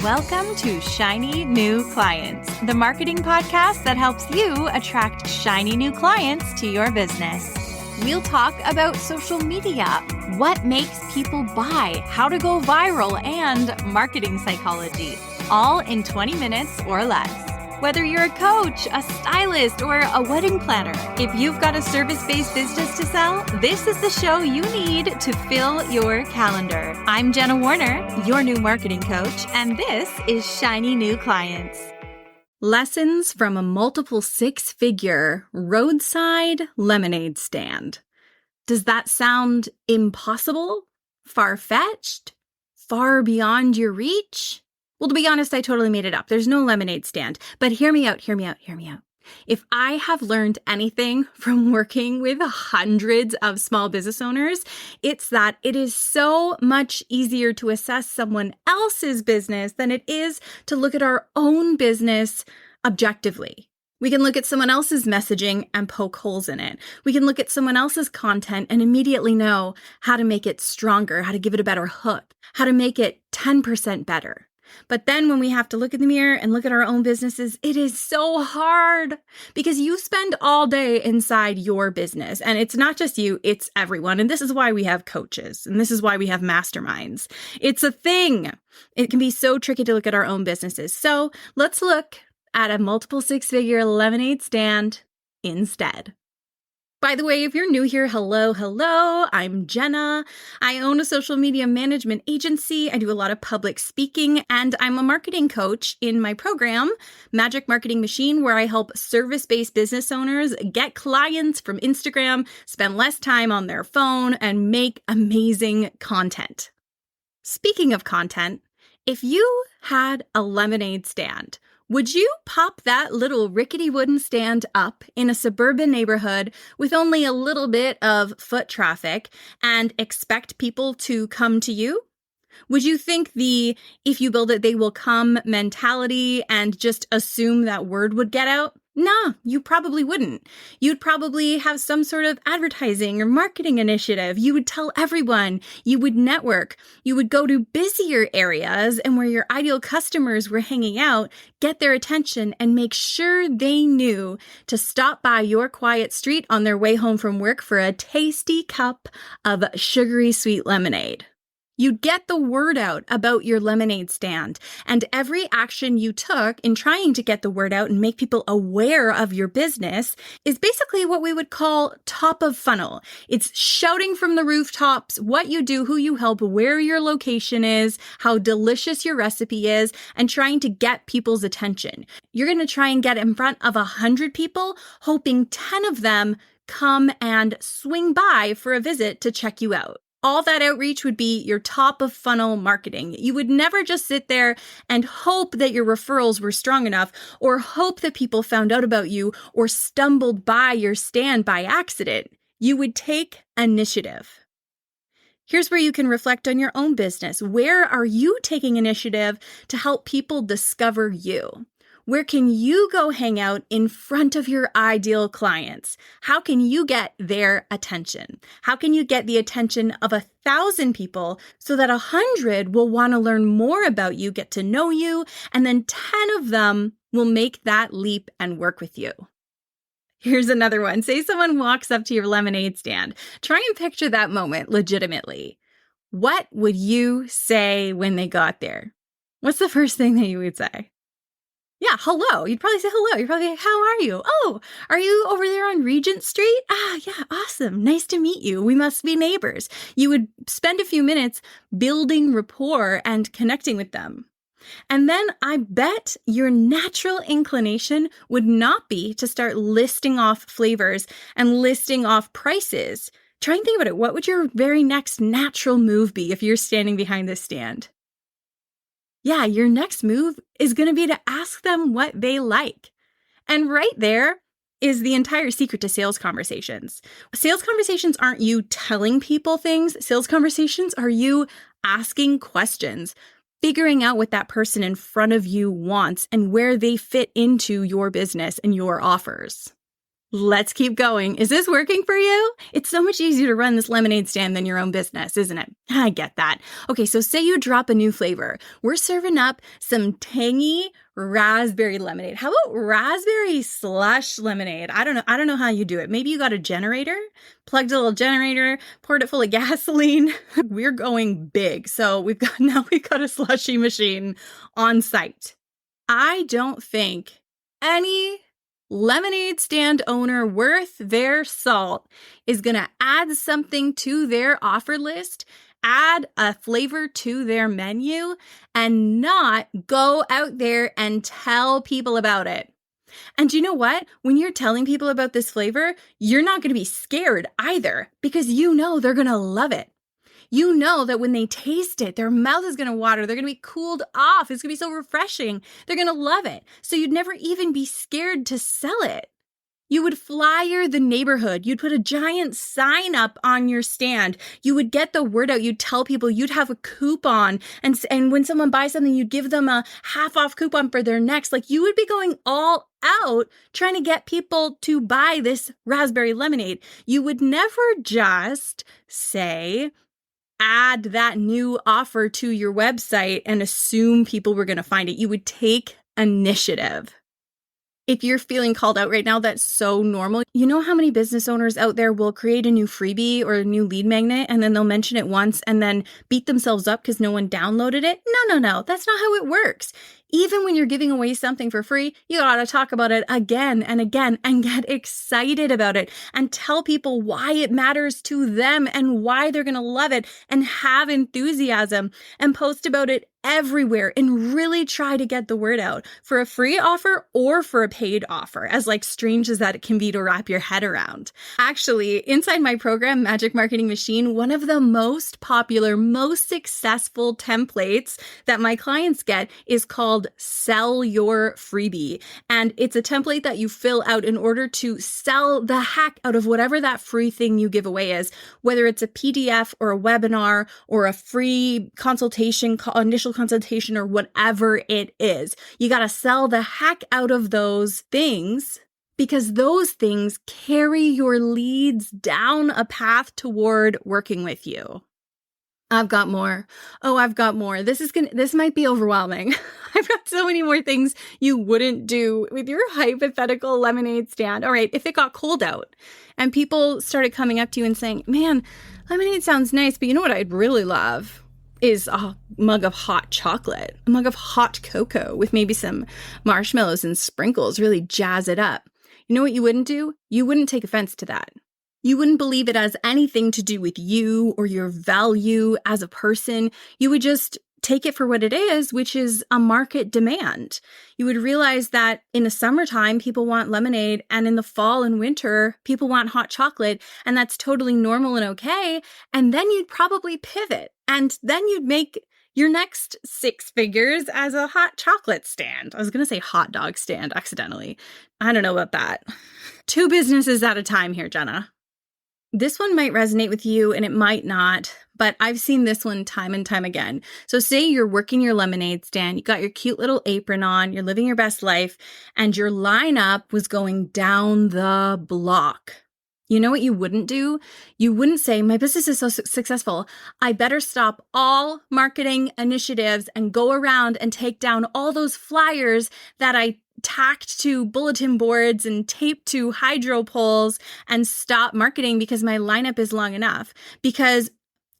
Welcome to Shiny New Clients, the marketing podcast that helps you attract shiny new clients to your business. We'll talk about social media, what makes people buy, how to go viral, and marketing psychology, all in 20 minutes or less. Whether you're a coach, a stylist, or a wedding planner, if you've got a service-based business to sell, this is the show you need to fill your calendar. I'm Jenna Warriner, your new marketing coach, and this is Shiny New Clients. Lessons from a multiple six-figure roadside lemonade stand. Does that sound impossible? Far-fetched? Far beyond your reach? Well, to be honest, I totally made it up. There's no lemonade stand. But hear me out. If I have learned anything from working with hundreds of small business owners, it's that it is so much easier to assess someone else's business than it is to look at our own business objectively. We can look at someone else's messaging and poke holes in it. We can look at someone else's content and immediately know how to make it stronger, how to give it a better hook, how to make it 10% better. But then when we have to look in the mirror and look at our own businesses, it is so hard because you spend all day inside your business. And it's not just you, it's everyone. And this is why we have coaches and this is why we have masterminds. It's a thing. It can be so tricky to look at our own businesses. So let's look at a multiple six-figure lemonade stand instead. By the way, if you're new here, hello, I'm Jenna. I own a social media management agency. I do a lot of public speaking, and I'm a marketing coach in my program, Magic Marketing Machine, where I help service-based business owners get clients from Instagram, spend less time on their phone, and make amazing content. Speaking of content, if you had a lemonade stand, would you pop that little rickety wooden stand up in a suburban neighborhood with only a little bit of foot traffic and expect people to come to you? Would you think the "if you build it, they will come" mentality and just assume that word would get out? No, you probably wouldn't. You'd probably have some sort of advertising or marketing initiative. You would tell everyone. You would network. You would go to busier areas and where your ideal customers were hanging out, get their attention, and make sure they knew to stop by your quiet street on their way home from work for a tasty cup of sugary sweet lemonade. You'd get the word out about your lemonade stand, and every action you took in trying to get the word out and make people aware of your business is basically what we would call top of funnel. It's shouting from the rooftops what you do, who you help, where your location is, how delicious your recipe is, and trying to get people's attention. You're going to try and get in front of 100 people, hoping 10 of them come and swing by for a visit to check you out. All that outreach would be your top of funnel marketing. You would never just sit there and hope that your referrals were strong enough or hope that people found out about you or stumbled by your stand by accident. You would take initiative. Here's where you can reflect on your own business. Where are you taking initiative to help people discover you? Where can you go hang out in front of your ideal clients? How can you get their attention? How can you get the attention of 1,000 people so that 100 will want to learn more about you, get to know you, and then 10 of them will make that leap and work with you? Here's another one. Say someone walks up to your lemonade stand. Try and picture that moment legitimately. What would you say when they got there? What's the first thing that you would say? Yeah, hello. You'd probably say hello. You'd probably say, how are you? Oh, are you over there on Regent Street? Ah, yeah, awesome. Nice to meet you. We must be neighbors. You would spend a few minutes building rapport and connecting with them. And then I bet your natural inclination would not be to start listing off flavors and listing off prices. Try and think about it. What would your very next natural move be if you're standing behind this stand? Yeah, your next move is going to be to ask them what they like. And right there is the entire secret to sales conversations. Sales conversations aren't you telling people things. Sales conversations are you asking questions, figuring out what that person in front of you wants and where they fit into your business and your offers. Let's keep going. Is this working for you? It's so much easier to run this lemonade stand than your own business, isn't it? I get that. Okay, so say you drop a new flavor. We're serving up some tangy raspberry lemonade. How about raspberry slush lemonade? I don't know how you do it. Maybe you got a generator, plugged a little generator, poured it full of gasoline. We're going big. So we've got a slushy machine on site. I don't think any lemonade stand owner worth their salt is going to add something to their offer list, add a flavor to their menu, and not go out there and tell people about it. And you know what? When you're telling people about this flavor, you're not going to be scared either, because you know they're going to love it. You know that when they taste it, their mouth is going to water. They're going to be cooled off. It's going to be so refreshing. They're going to love it. So you'd never even be scared to sell it. You would flyer the neighborhood. You'd put a giant sign up on your stand. You would get the word out. You'd tell people. You'd have a coupon. And when someone buys something, you'd give them a half-off coupon for their next. Like, you would be going all out trying to get people to buy this raspberry lemonade. You would never just say, add that new offer to your website and assume people were going to find it. You would take initiative. If you're feeling called out right now, that's so normal. You know how many business owners out there will create a new freebie or a new lead magnet and then they'll mention it once and then beat themselves up because no one downloaded it? No. That's not how it works. Even when you're giving away something for free, you gotta talk about it again and again and get excited about it and tell people why it matters to them and why they're gonna love it and have enthusiasm and post about it everywhere and really try to get the word out for a free offer or for a paid offer, as strange as that it can be to wrap your head around. Actually, inside my program, Magic Marketing Machine, one of the most popular, most successful templates that my clients get is called Sell Your Freebie. And it's a template that you fill out in order to sell the heck out of whatever that free thing you give away is, whether it's a PDF or a webinar or a free consultation, initial consultation, or whatever it is. You got to sell the heck out of those things because those things carry your leads down a path toward working with you. I've got more. Oh, I've got more. This might be overwhelming. I've got so many more things you wouldn't do with your hypothetical lemonade stand. All right, if it got cold out and people started coming up to you and saying, man, lemonade sounds nice, but you know what I'd really love is a mug of hot chocolate, a mug of hot cocoa with maybe some marshmallows and sprinkles, really jazz it up. You know what you wouldn't do? You wouldn't take offense to that. You wouldn't believe it has anything to do with you or your value as a person. You would just take it for what it is, which is a market demand. You would realize that in the summertime, people want lemonade, and in the fall and winter, people want hot chocolate, and that's totally normal and okay. And then you'd probably pivot, and then you'd make your next 6 figures as a hot chocolate stand. I was going to say hot dog stand accidentally. I don't know about that. 2 businesses at a time here, Jenna. This one might resonate with you and it might not, but I've seen this one time and time again. So say you're working your lemonade stand, you got your cute little apron on, you're living your best life, and your lineup was going down the block. You know what you wouldn't do? You wouldn't say, my business is so successful, I better stop all marketing initiatives and go around and take down all those flyers that I tacked to bulletin boards and taped to hydro poles and stop marketing because my lineup is long enough. Because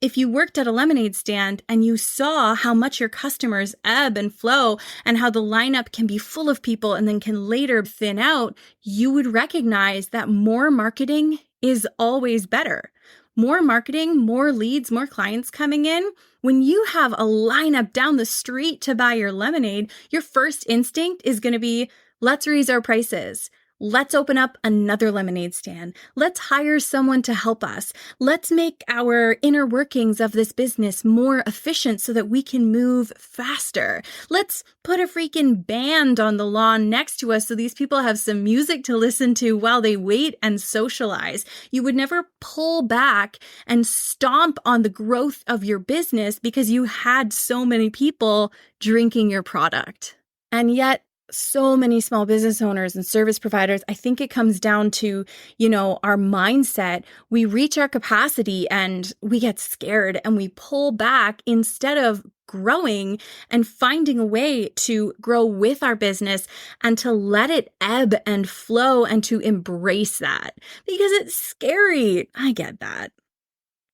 if you worked at a lemonade stand and you saw how much your customers ebb and flow and how the lineup can be full of people and then can later thin out, you would recognize that more marketing is always better. More marketing, more leads, more clients coming in. When you have a lineup down the street to buy your lemonade, your first instinct is going to be, let's raise our prices. Let's open up another lemonade stand. Let's hire someone to help us. Let's make our inner workings of this business more efficient so that we can move faster. Let's put a freaking band on the lawn next to us so these people have some music to listen to while they wait and socialize. You would never pull back and stomp on the growth of your business because you had so many people drinking your product. And yet, so many small business owners and service providers, I think it comes down to, our mindset. We reach our capacity and we get scared and we pull back instead of growing and finding a way to grow with our business and to let it ebb and flow and to embrace that because it's scary. I get that.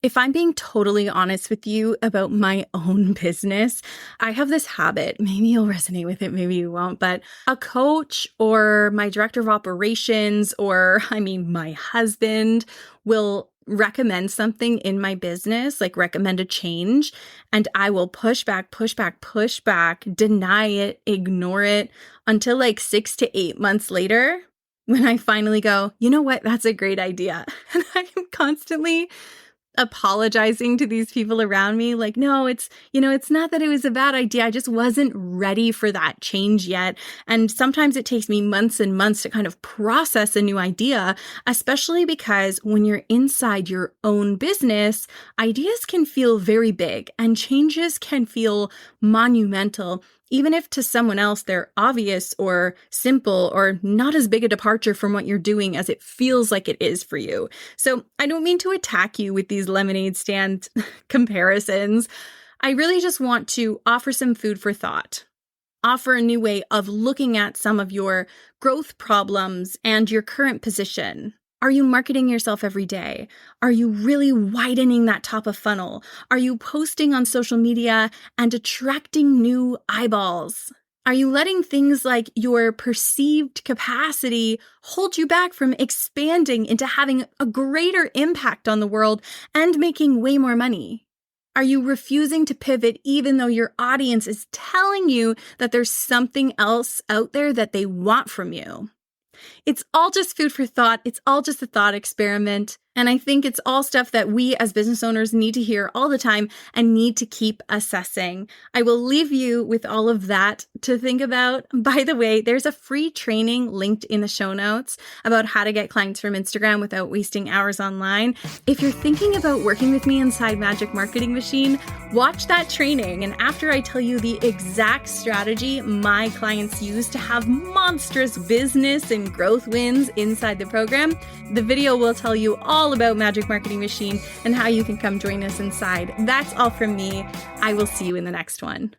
If I'm being totally honest with you about my own business, I have this habit. Maybe you'll resonate with it, maybe you won't, but a coach or my director of operations or, my husband will recommend something in my business, like recommend a change, and I will push back, deny it, ignore it until like 6 to 8 months later when I finally go, you know what, that's a great idea. And I am constantly apologizing to these people around me like, no, it's not that it was a bad idea. I just wasn't ready for that change yet. And sometimes it takes me months and months to kind of process a new idea, especially because when you're inside your own business, ideas can feel very big and changes can feel monumental. Even if to someone else they're obvious or simple or not as big a departure from what you're doing as it feels like it is for you. So I don't mean to attack you with these lemonade stand comparisons. I really just want to offer some food for thought. Offer a new way of looking at some of your growth problems and your current position. Are you marketing yourself every day? Are you really widening that top of funnel? Are you posting on social media and attracting new eyeballs? Are you letting things like your perceived capacity hold you back from expanding into having a greater impact on the world and making way more money? Are you refusing to pivot even though your audience is telling you that there's something else out there that they want from you? It's all just food for thought. It's all just a thought experiment. And I think it's all stuff that we as business owners need to hear all the time and need to keep assessing. I will leave you with all of that to think about. By the way, there's a free training linked in the show notes about how to get clients from Instagram without wasting hours online. If you're thinking about working with me inside Magic Marketing Machine, watch that training. And after I tell you the exact strategy my clients use to have monstrous business and growth wins inside the program, the video will tell you all about Magic Marketing Machine and how you can come join us inside. That's all from me. I will see you in the next one.